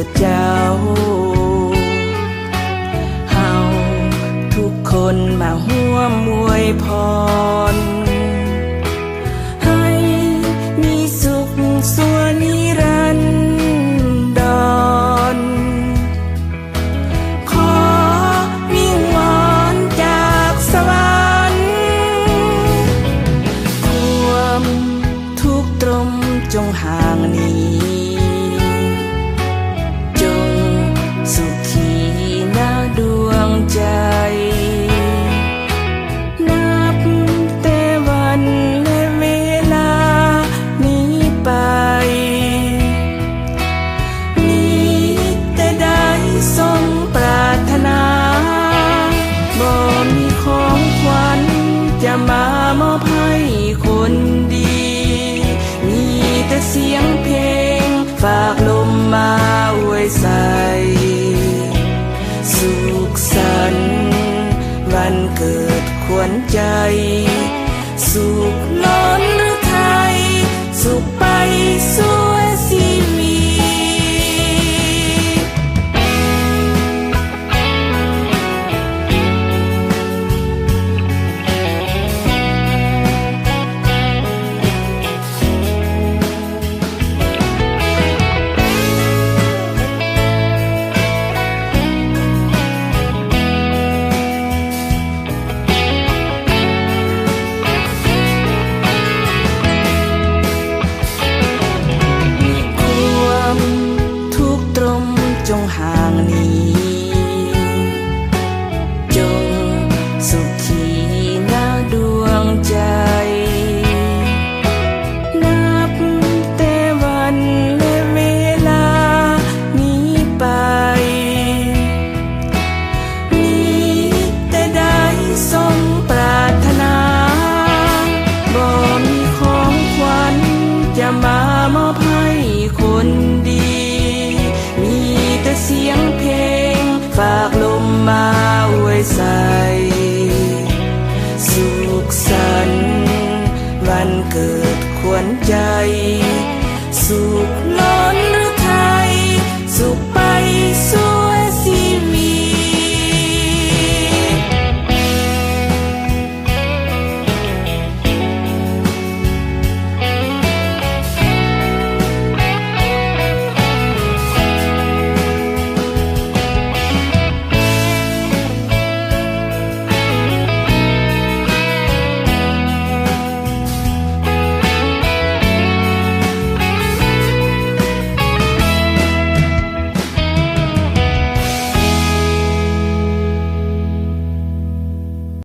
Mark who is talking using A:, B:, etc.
A: ดเจ้าเฮาทุกคนมาร่วมอวยพรให้มีสุขส่วนนิรันดรขอวิงวอนจากสวรรค์ความทุกข์ตรมจงห่างหนีจงสุขีนาดวงใจนับแต่วันและเวลานี้ไปมีแต่ได้สมปรารถนาบ่มีของขวัญจะมามอบให้คนดีมีแต่เสียงเพลงฝากลมมาอวยใส่สุขสันต์วันเกิดขวัญใจสุขล้